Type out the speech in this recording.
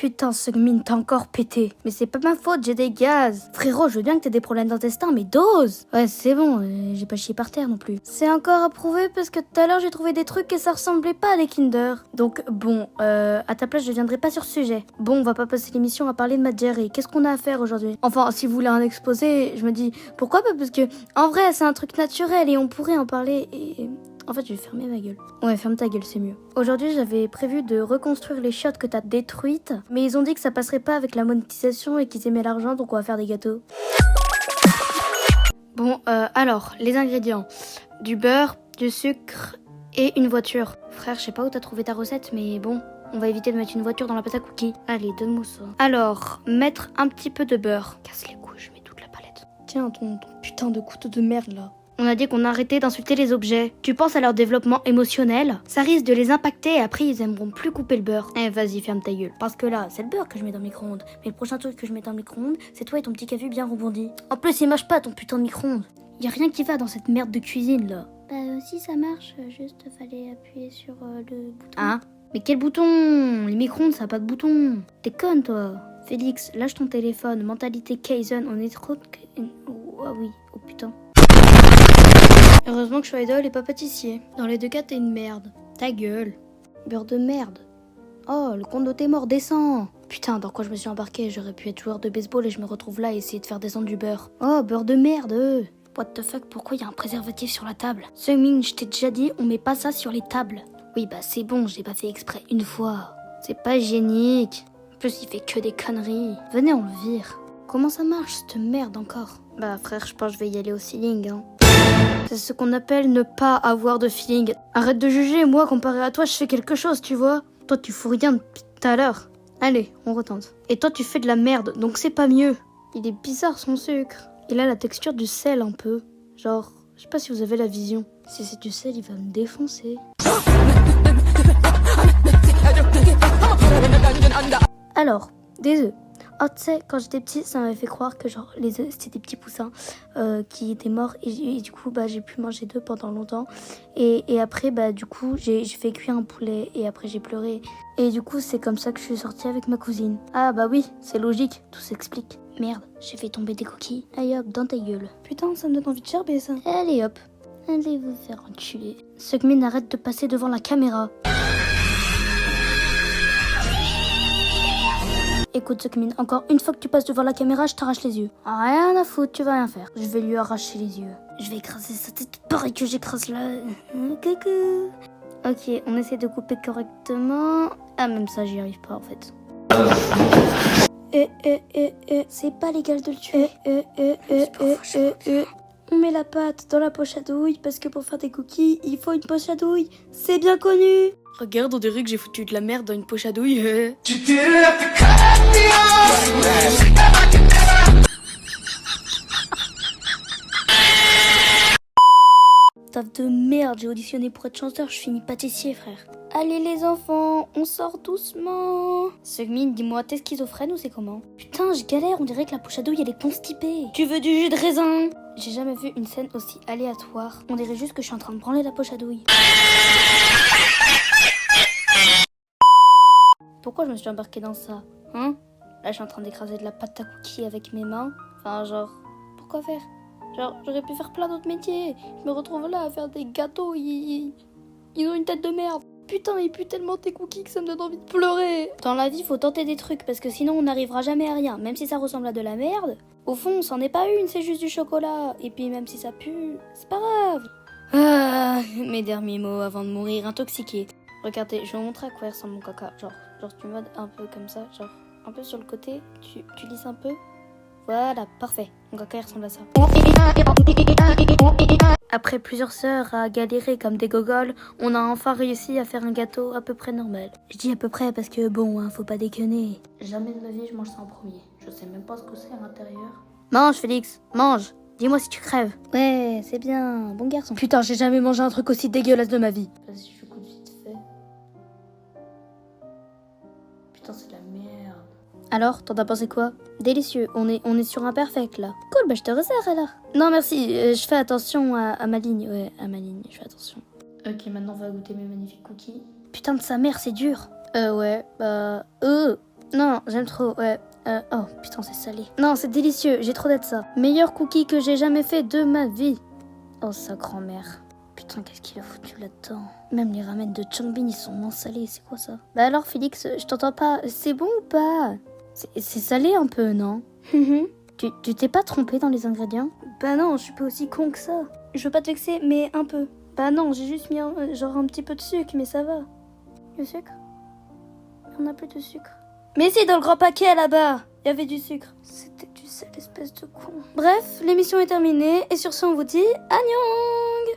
Putain, Seungmin, t'as encore pété. Mais c'est pas ma faute, j'ai des gaz. Frérot, je veux bien que t'aies des problèmes d'intestin, mais dose. Ouais, c'est bon, j'ai pas chié par terre non plus. C'est encore approuvé parce que tout à l'heure j'ai trouvé des trucs et ça ressemblait pas à des Kinder. Donc bon, à ta place je viendrai pas sur ce sujet. Bon, on va pas passer l'émission à parler de Madjerry. Qu'est-ce qu'on a à faire aujourd'hui? Enfin, si vous voulez un exposé, je me dis, pourquoi pas? Parce que en vrai c'est un truc naturel et on pourrait en parler et... En fait, je vais fermer ma gueule. Ouais, ferme ta gueule, c'est mieux. Aujourd'hui, j'avais prévu de reconstruire les chiottes que t'as détruites, mais ils ont dit que ça passerait pas avec la monétisation et qu'ils aimaient l'argent, donc on va faire des gâteaux. Bon, alors, les ingrédients. Du beurre, du sucre et une voiture. Frère, je sais pas où t'as trouvé ta recette, mais bon, on va éviter de mettre une voiture dans la pâte à cookies. Allez, donne-moi ça. Alors, mettre un petit peu de beurre. Casse les couilles, je mets toute la palette. Tiens, ton putain de couteau de merde, là. On a dit qu'on arrêtait d'insulter les objets. Tu penses à leur développement émotionnel? Ça risque de les impacter et après ils aimeront plus couper le beurre. Eh vas-y, ferme ta gueule. Parce que là, c'est le beurre que je mets dans le micro-ondes. Mais le prochain truc que je mets dans le micro-ondes, c'est toi et ton petit café bien rebondi. En plus, il marche pas ton putain de micro-ondes. Y a rien qui va dans cette merde de cuisine là. Bah si ça marche, juste fallait appuyer sur le bouton. Hein? Mais quel bouton? Les micro-ondes ça a pas de bouton. T'es conne toi. Félix, lâche ton téléphone. Mentalité Kaizen, on est trop... Oh oui, oh putain. Heureusement que je suis idole et pas pâtissier. Dans les deux cas, t'es une merde. Ta gueule. Beurre de merde. Oh, le compte de tes morts descend. Putain, dans quoi je me suis embarqué? J'aurais pu être joueur de baseball et je me retrouve là et essayer de faire descendre du beurre. Oh, beurre de merde. What the fuck, pourquoi y a un préservatif sur la table? Seungmin, je t'ai déjà dit, on met pas ça sur les tables. Oui, bah c'est bon, je l'ai pas fait exprès une fois. C'est pas hygiénique. En plus, il fait que des conneries. Venez, on le vire. Comment ça marche, cette merde encore? Bah frère, je pense que je vais y aller au ceiling, hein. C'est ce qu'on appelle ne pas avoir de feeling. Arrête de juger, moi, comparé à toi, je fais quelque chose, tu vois. Toi, tu fous rien depuis tout à l'heure. Allez, on retente. Et toi, tu fais de la merde, donc c'est pas mieux. Il est bizarre, son sucre. Il a la texture du sel, un peu. Genre, je sais pas si vous avez la vision. Si c'est du sel, il va me défoncer. Alors, des œufs. Oh, tu sais, quand j'étais petite, ça m'avait fait croire que genre les œufs c'était des petits poussins qui étaient morts et du coup bah j'ai pu manger d'œufs pendant longtemps et après bah du coup j'ai fait cuire un poulet et après j'ai pleuré et du coup c'est comme ça que je suis sortie avec ma cousine. Ah bah oui, c'est logique, tout s'explique. Merde, j'ai fait tomber des coquilles. Allez hop, dans ta gueule. Putain, ça me donne envie de gerber ça. Allez hop, allez vous faire enculer. Seungmin, arrête de passer devant la caméra. Écoute Seungmin, encore une fois que tu passes devant la caméra, je t'arrache les yeux. Rien à foutre, tu vas rien faire. Je vais lui arracher les yeux. Je vais écraser sa tête pareil que j'écrase là. Coucou. Ok, on essaie de couper correctement. Ah même ça, j'y arrive pas en fait. C'est pas légal de le tuer. On met la pâte dans la poche à douille parce que pour faire des cookies, il faut une poche à douille. C'est bien connu. Regarde, on dirait que j'ai foutu de la merde dans une poche à douille. Taf de merde, j'ai auditionné pour être chanteur, je finis pâtissier, frère. Allez les enfants, on sort doucement. Seungmin, dis-moi, t'es schizophrène ou c'est comment? Putain, je galère, on dirait que la poche à douille elle est constipée. Tu veux du jus de raisin? J'ai jamais vu une scène aussi aléatoire. On dirait juste que je suis en train de branler la poche à douille. Pourquoi je me suis embarquée dans ça? Hein? Là, je suis en train d'écraser de la pâte à cookies avec mes mains. Enfin, genre, pourquoi faire? Genre, j'aurais pu faire plein d'autres métiers. Je me retrouve là à faire des gâteaux. Ils ont une tête de merde. Putain, ils puent tellement tes cookies que ça me donne envie de pleurer. Dans la vie, faut tenter des trucs parce que sinon, on n'arrivera jamais à rien. Même si ça ressemble à de la merde. Au fond, c'en est pas une, c'est juste du chocolat. Et puis, même si ça pue, c'est pas grave. Ah, mes derniers mots avant de mourir intoxiqué. Regardez, je vais vous montrer à quoi il ressemble mon caca. Genre tu modes un peu comme ça, genre un peu sur le côté, tu lisses un peu. Voilà, parfait. Mon caca il ressemble à ça. Après plusieurs heures à galérer comme des gogoles, on a enfin réussi à faire un gâteau à peu près normal. Je dis à peu près parce que bon, hein, faut pas déconner. Jamais de ma vie je mange ça en premier. Je sais même pas ce que c'est à l'intérieur. Mange Félix, mange. Dis-moi si tu crèves. Ouais, c'est bien, bon garçon. Putain, j'ai jamais mangé un truc aussi dégueulasse de ma vie. Vas-y, je goûte vite fait. Putain, c'est de la merde. Alors, t'en as pensé quoi? Délicieux, on est sur un perfect là. Cool, bah je te resserre alors. Non merci, je fais attention à ma ligne. Ouais, à ma ligne, je fais attention. Ok, maintenant on va goûter mes magnifiques cookies. Putain de sa mère, c'est dur. Ouais, bah... Non, j'aime trop, ouais. Oh, putain, c'est salé. Non, c'est délicieux, j'ai trop d'être ça. Meilleur cookie que j'ai jamais fait de ma vie. Oh, sa grand-mère. Putain, qu'est-ce qu'il a foutu là-dedans? Même les ramen de Changbin, ils sont moins salés, c'est quoi ça? Bah alors, Félix, je t'entends pas. C'est bon ou pas? C'est salé un peu, non? Tu t'es pas trompé dans les ingrédients? Bah non, je suis pas aussi con que ça. Je veux pas te vexer, mais un peu. Bah non, j'ai juste mis genre un petit peu de sucre, mais ça va. Le sucre? On a plus de sucre. Mais si, dans le grand paquet là-bas, il y avait du sucre. C'était du sel, espèce de con. Bref, l'émission est terminée, et sur ce, on vous dit Annyeong!